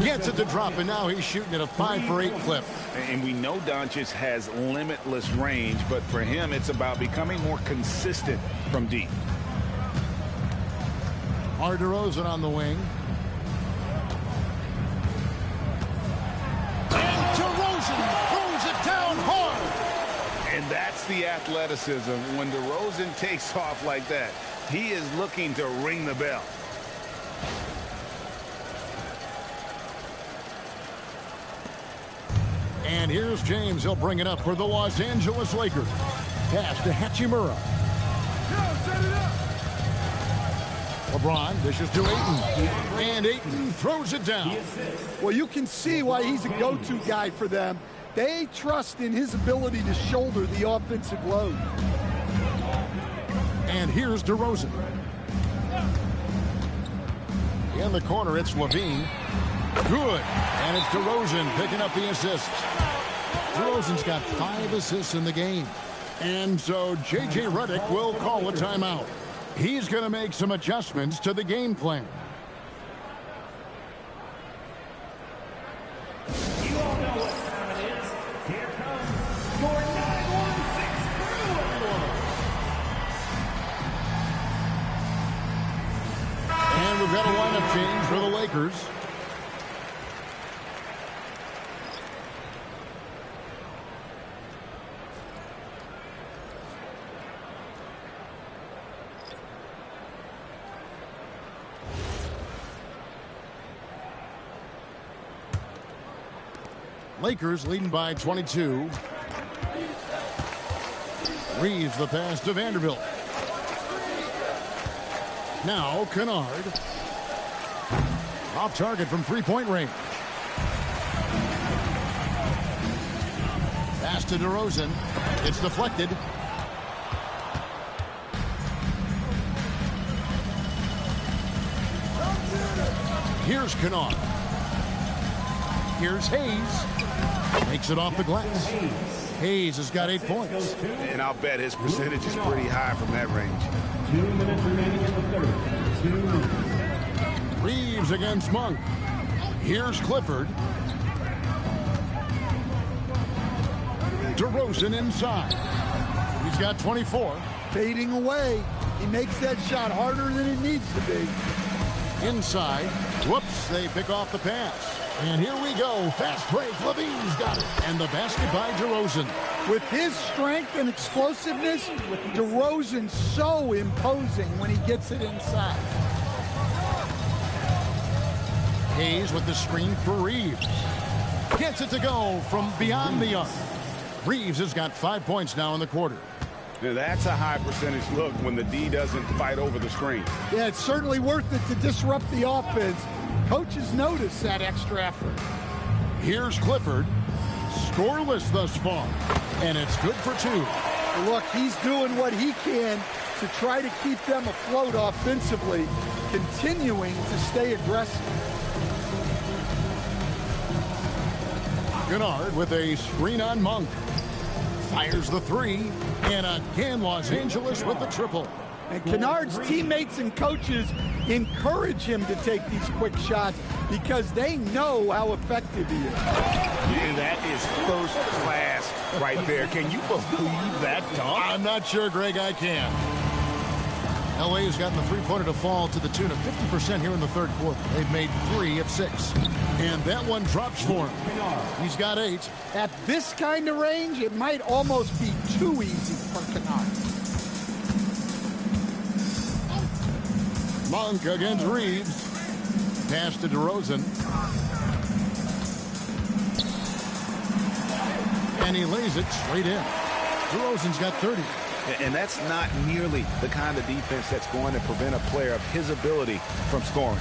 Gets it to drop, and now he's shooting at a 5 for 8 clip. And we know Doncic has limitless range, but for him, it's about becoming more consistent from deep. DeRozan on the wing. And DeRozan throws it down hard. And that's the athleticism. When DeRozan takes off like that, he is looking to ring the bell. And here's James. He'll bring it up for the Los Angeles Lakers. Pass to Hachimura. LeBron dishes to Ayton. And Ayton throws it down. Well, you can see why he's a go-to guy for them. They trust in his ability to shoulder the offensive load. And here's DeRozan. In the corner, it's Levine. Good. And it's DeRozan picking up the assist. DeRozan's got 5 assists in the game. And so J.J. Redick will call a timeout. He's going to make some adjustments to the game plan. You all know what time it is. Here comes your 916 crew, everyone. And we've got a lineup change for the Lakers. Lakers leading by 22. Reeves the pass to Vanderbilt. Now Kennard. Off target from three-point range. Pass to DeRozan. It's deflected. Here's Kennard. Here's Hayes. Makes it off the glass. Hayes has got 8 points. And I'll bet his percentage is pretty high from that range. 2 minutes remaining in the third. 2 minutes. Reeves against Monk. Here's Clifford. DeRozan inside. He's got 24. Fading away. He makes that shot harder than it needs to be. Inside. Whoops, they pick off the pass. And here we go. Fast break. Levine's got it. And the basket by DeRozan. With his strength and explosiveness, DeRozan's so imposing when he gets it inside. Hayes with the screen for Reeves. Gets it to go from beyond the arc. Reeves has got 5 points now in the quarter. Now, that's a high percentage look when the D doesn't fight over the screen. Yeah, it's certainly worth it to disrupt the offense. Coaches notice that extra effort. Here's Clifford. Scoreless thus far. And it's good for 2. Look, he's doing what he can to try to keep them afloat offensively, continuing to stay aggressive. Kennard with a screen on Monk. Fires the 3. And again, Los Angeles with the triple. And Kennard's teammates and coaches encourage him to take these quick shots because they know how effective he is. Yeah, that is first class right there. Can you believe that dunk? I'm not sure, Greg, I can. LA has gotten the three-pointer to fall to the tune of 50% here in the third quarter. They've made 3 of 6. And that one drops for him. He's got 8. At this kind of range, it might almost be too easy for Kennard. Monk against Reeves. Pass to DeRozan. And he lays it straight in. DeRozan's got 30. And that's not nearly the kind of defense that's going to prevent a player of his ability from scoring.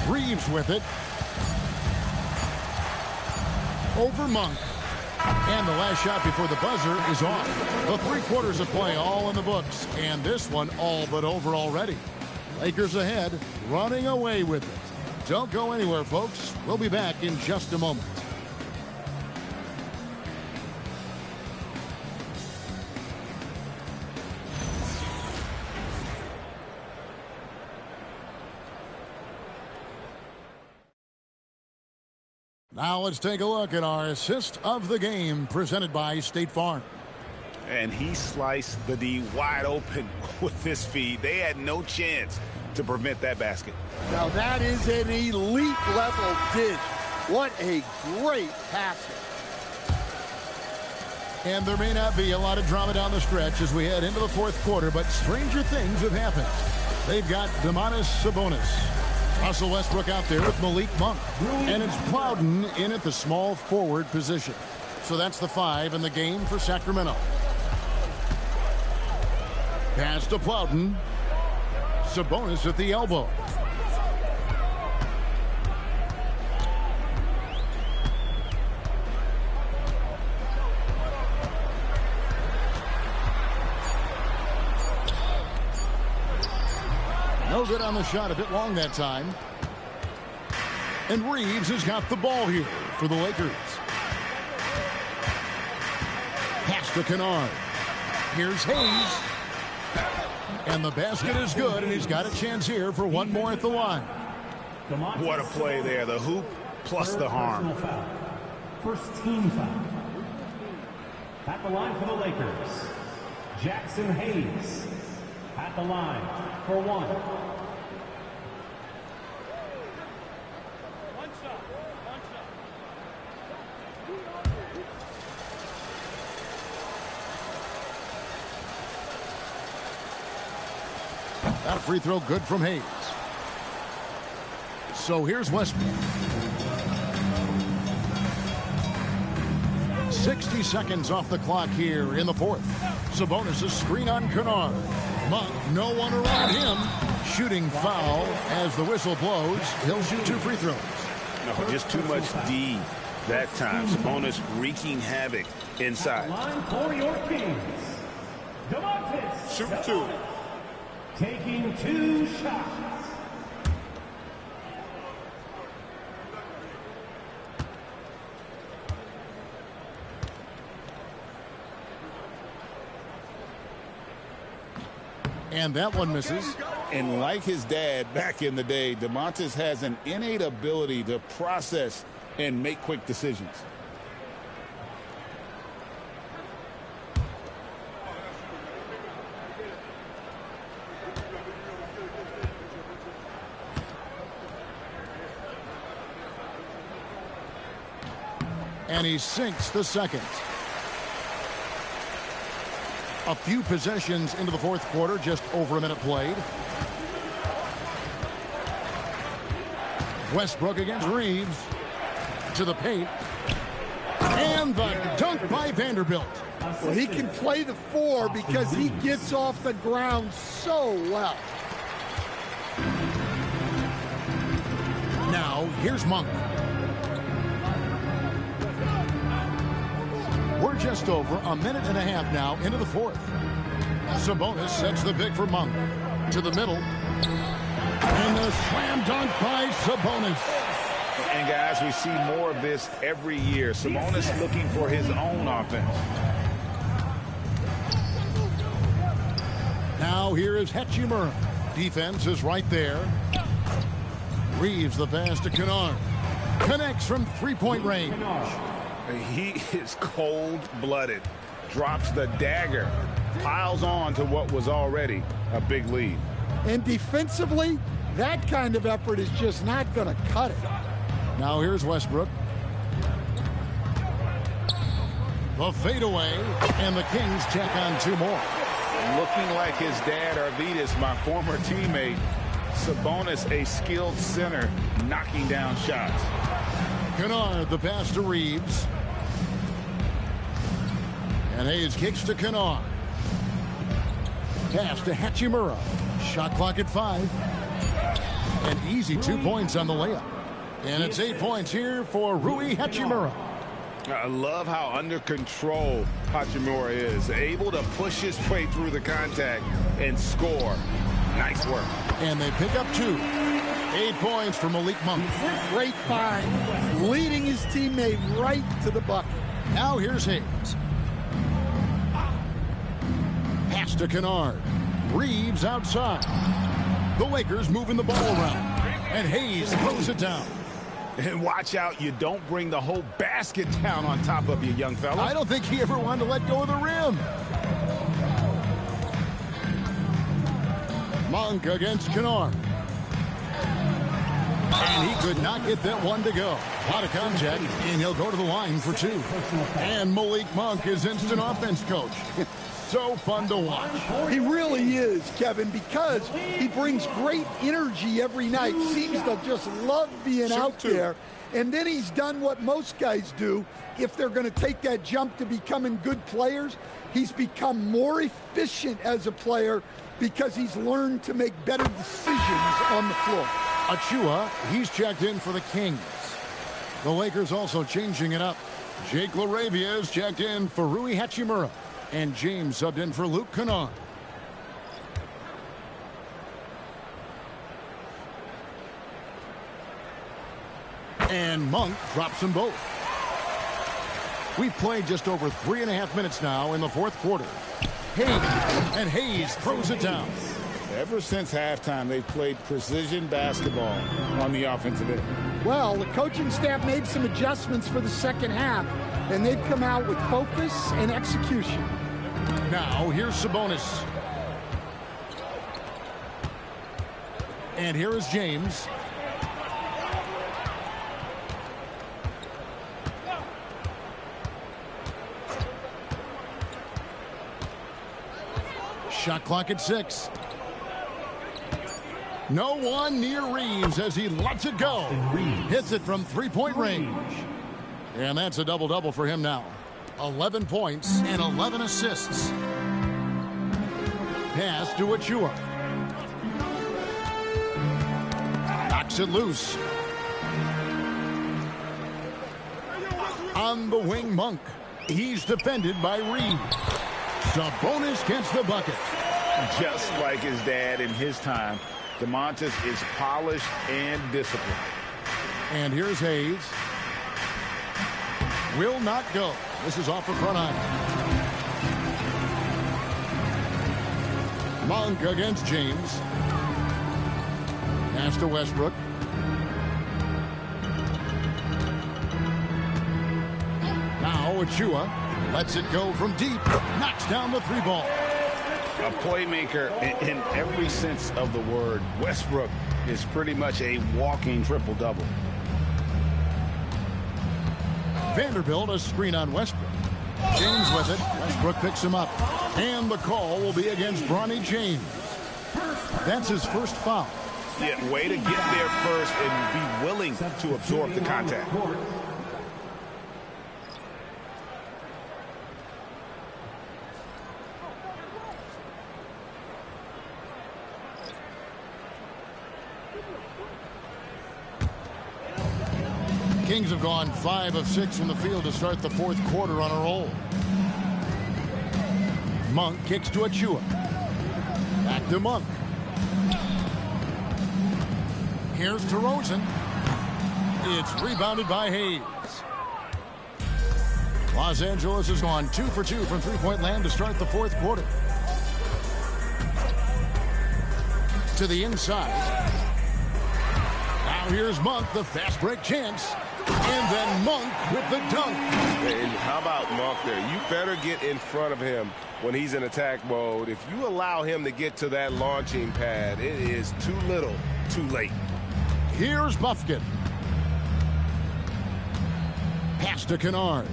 Reeves with it. Over Monk. And the last shot before the buzzer is off. The 3 quarters of play all in the books. And this one all but over already. Lakers ahead, running away with it. Don't go anywhere, folks. We'll be back in just a moment. Now let's take a look at our assist of the game presented by State Farm. And he sliced the D wide open with this feed. They had no chance to prevent that basket. Now that is an elite level dish. What a great passer. And there may not be a lot of drama down the stretch as we head into the fourth quarter, but stranger things have happened. They've got Domantas Sabonis. Russell Westbrook out there with Malik Monk. And it's Plowden in at the small forward position. So that's the 5 in the game for Sacramento. Pass to Plowden. Sabonis at the elbow. No good on the shot, a bit long that time. And Reeves has got the ball here for the Lakers. Pass to Kennard. Here's Hayes. And the basket is good, and he's got a chance here for one more at the line. What a play there. The hoop plus the harm. First team foul. At the line for the Lakers, Jackson Hayes. At the line for one. That free throw good from Hayes. So here's Westbrook. 60 seconds off the clock here in the fourth. Sabonis' screen on Kennard. Monk, no one around him. Shooting foul as the whistle blows. He'll shoot 2 free throws. No, just too much D that time. Sabonis wreaking havoc inside. Line for your Kings. Domantas. Shoot 2. Taking 2 shots. And that one misses. And like his dad back in the day, Domantas has an innate ability to process and make quick decisions. And he sinks the second. A few possessions into the fourth quarter, just over a minute played. Westbrook against Reeves. To the paint. And the dunk by Vanderbilt. Well, he can play the 4 because he gets off the ground so well. Now, here's Monk. We're just over a minute and a half now into the fourth. Sabonis sets the pick for Monk. To the middle. And the slam dunk by Sabonis. And guys, we see more of this every year. Sabonis looking for his own offense. Now here is Hachimura. Defense is right there. Reeves the pass to Kennard. Connects from three-point range. He is cold-blooded. Drops the dagger. Piles on to what was already a big lead. And defensively, that kind of effort is just not going to cut it. Now here's Westbrook. The fadeaway, and the Kings check on 2 more. Looking like his dad, Arvidas, my former teammate. Sabonis, a skilled center, knocking down shots. Kennard, the pass to Reeves. And Hayes kicks to Kennard. Pass to Hachimura. Shot clock at 5. An easy 2 points on the layup. And it's 8 points here for Rui Hachimura. I love how under control Hachimura is. Able to push his way through the contact and score. Nice work. And they pick up 2. 8 points for Malik Monk. Great find. Leading his teammate right to the bucket. Now here's Hayes. Pass to Kennard. Reeves outside. The Lakers moving the ball around. And Hayes throws it down. And watch out, you don't bring the whole basket down on top of you, young fella. I don't think he ever wanted to let go of the rim. Monk against Kennard. And he could not get that one to go. A lot of contact, and he'll go to the line for 2. And Malik Monk is instant offense coach. so fun to watch. He really is, Kevin, because he brings great energy every night. Seems to just love being out there. And then he's done what most guys do. If they're going to take that jump to becoming good players, he's become more efficient as a player because he's learned to make better decisions on the floor. Achua, he's checked in for the Kings. The Lakers also changing it up. Jake LaRavia is checked in for Rui Hachimura. And James subbed in for Luke Kennard. And Monk drops them both. We've played just over 3.5 minutes now in the fourth quarter. And Hayes throws it down. Ever since halftime, they've played precision basketball on the offensive end. Well, the coaching staff made some adjustments for the second half, and they've come out with focus and execution. Now, here's Sabonis. And here is James. Shot clock at 6. No one near Reeves as he lets it go. Hits it from three-point range. And that's a double-double for him now. 11 points and 11 assists. Pass to Achua. Knocks it loose. On the wing, Monk. He's defended by Reed. Sabonis gets the bucket. Just like his dad in his time, DeMontis is polished and disciplined. And here's Hayes. Will not go. This is off the front iron. Monk against James. Pass to Westbrook. Now Achua lets it go from deep. Knocks down the three ball. A playmaker in every sense of the word. Westbrook is pretty much a walking triple-double. Vanderbilt a screen on Westbrook. James with it. Westbrook picks him up. And the call will be against Bronny James. That's his first foul. Yeah, way to get there first and be willing to absorb the contact. Kings have gone 5 of 6 from the field to start the fourth quarter on a roll. Monk kicks to Achua. Back to Monk. Here's DeRozan. It's rebounded by Hayes. Los Angeles has gone 2 for 2 from three-point land to start the fourth quarter. To the inside. Now here's Monk, the fast break chance. And then Monk with the dunk. And how about Monk there? You better get in front of him when he's in attack mode. If you allow him to get to that launching pad, it is too little, too late. Here's Buffkin. Pass to Kennard.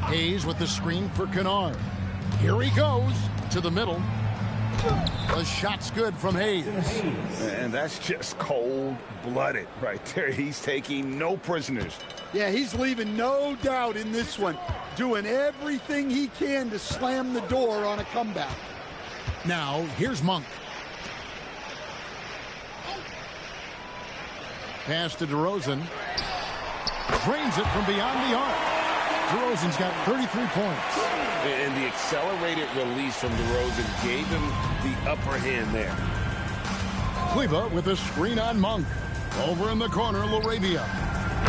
Hayes with the screen for Kennard. Here he goes to the middle. The shot's good from Hayes. And that's just cold-blooded right there. He's taking no prisoners. Yeah, he's leaving no doubt in this one. Doing everything he can to slam the door on a comeback. Now, here's Monk. Pass to DeRozan. Drains it from beyond the arc. DeRozan's got 33 points. And the accelerated release from DeRozan gave him the upper hand there. Kleba with a screen on Monk. Over in the corner, LaRavia.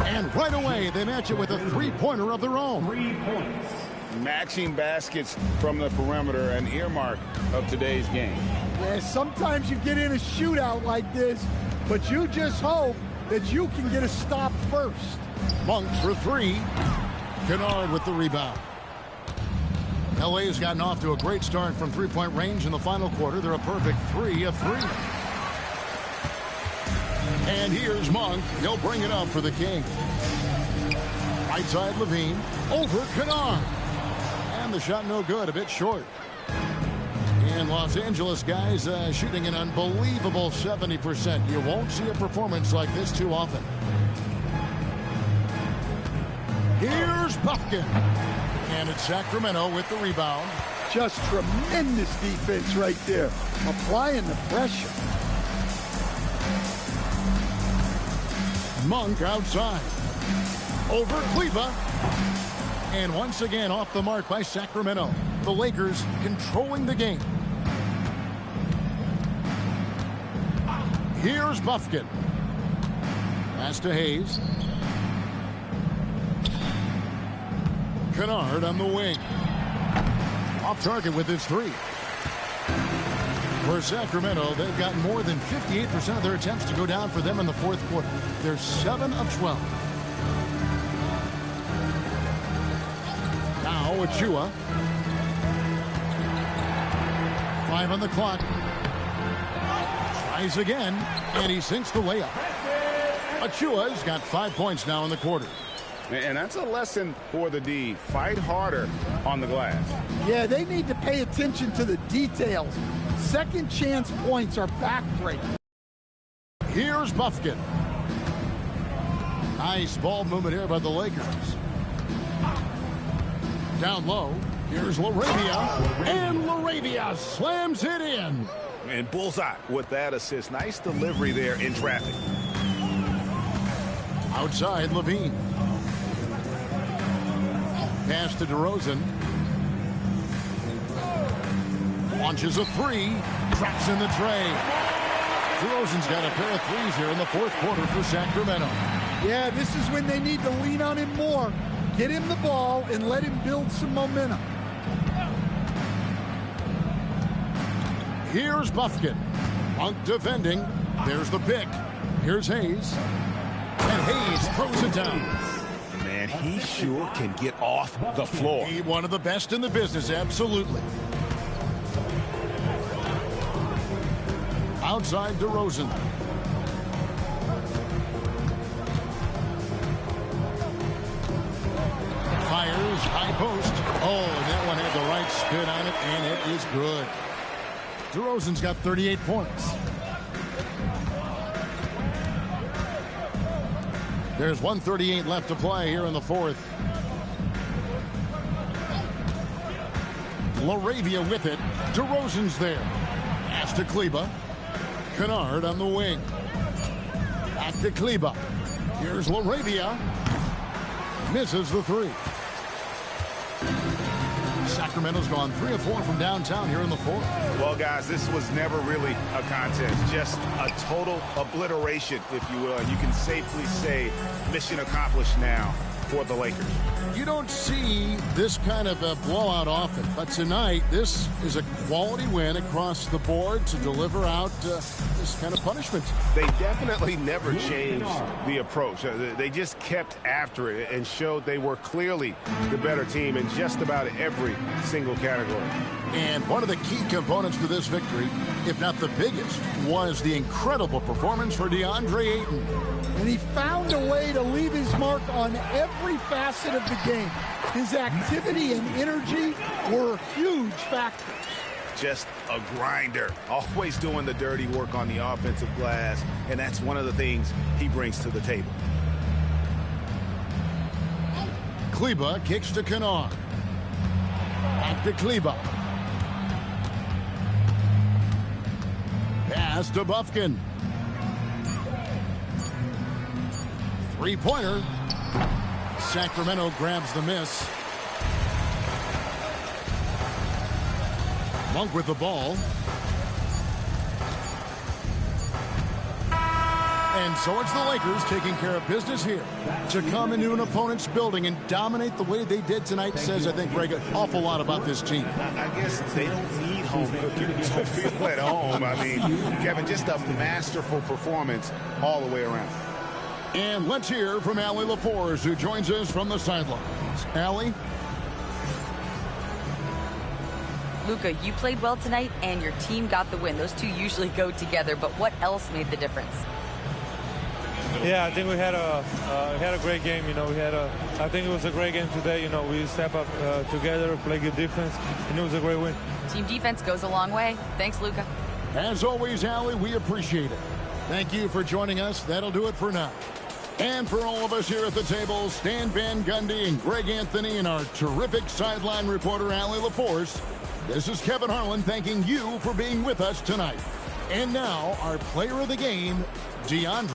And right away, they match it with a three-pointer of their own. 3 points. Matching baskets from the perimeter, an earmark of today's game. Yeah, sometimes you get in a shootout like this, but you just hope that you can get a stop first. Monk for 3. Kennard with the rebound. LA has gotten off to a great start from three-point range in the final quarter. They're a perfect 3 of 3. And here's Monk. He'll bring it up for the Kings. Right side Levine. Over Kennard. the shot no good, a bit short. And Los Angeles guys shooting an unbelievable 70%. You won't see a performance like this too often. Here's Buffkin. And it's Sacramento with the rebound. Just tremendous defense right there. Applying the pressure. Monk outside. Over Kleba. And once again off the mark by Sacramento. The Lakers controlling the game. Here's Buffkin. Pass to Hayes. Kennard on the wing. Off target with his three. For Sacramento, they've got more than 58% of their attempts to go down for them in the fourth quarter. They're 7 of 12. Now Achua. 5 on the clock. Tries again, and he sinks the layup. Achua's got 5 points now in the quarter. And that's a lesson for the D. Fight harder on the glass. Yeah, they need to pay attention to the details. Second chance points are backbreaking. Here's Buffkin. Nice ball movement here by the Lakers. Down low. Here's LaRavia. And LaRavia slams it in. And bullseye with that assist. Nice delivery there in traffic. Outside, Levine. Pass to DeRozan. Launches a three. Traps in the tray. DeRozan's got a pair of threes here in the fourth quarter for Sacramento. Yeah, this is when they need to lean on him more. Get him the ball and let him build some momentum. Here's Buffkin. Monk defending. There's the pick. Here's Hayes. And Hayes throws it down. Man, he sure can get off the floor. He one of the best in the business, absolutely. Outside DeRozan. Fires, high post. Oh, and that one had the right spin on it, and it is good. DeRozan's got 38 points. There's 1:38 left to play here in the fourth. LaRavia with it. DeRozan's there. Pass to Kleba. Kennard on the wing. Back to Kleba. Here's LaRavia. Misses the three. Sacramento's gone 3 of 4 from downtown here in the fourth. Well, guys, this was never really a contest. Just a total obliteration, if you will. You can safely say mission accomplished now for the Lakers. You don't see this kind of a blowout often, but tonight this is a quality win across the board to deliver out this kind of punishment. They definitely never changed the approach. They just kept after it and showed they were clearly the better team in just about every single category. And one of the key components to this victory, if not the biggest, was the incredible performance for DeAndre Ayton. And he found a way to leave his mark on every facet of the game. His activity and energy were huge factors. Just a grinder, always doing the dirty work on the offensive glass, and that's one of the things he brings to the table. Kleba kicks to Kennard. Back to Kleba. Pass to Buffkin. Three-pointer. Sacramento grabs the miss. Monk with the ball. And so it's the Lakers taking care of business here. To come into an opponent's building and dominate the way they did tonight says, I think, Greg, an awful lot about this team. I guess they don't need home cooking to feel at home. I mean, Kevin, just a masterful performance all the way around. And let's hear from Allie LaForce, who joins us from the sidelines. Allie? Luka, you played well tonight, and your team got the win. Those two usually go together, but what else made the difference? Yeah, I think we had a great game. You know, I think it was a great game today. You know, we step up together, play good defense, and it was a great win. Team defense goes a long way. Thanks, Luka. As always, Allie, we appreciate it. Thank you for joining us. That'll do it for now. And for all of us here at the table, Stan Van Gundy and Greg Anthony and our terrific sideline reporter, Allie LaForce, this is Kevin Harlan thanking you for being with us tonight. And now, our player of the game, DeAndre.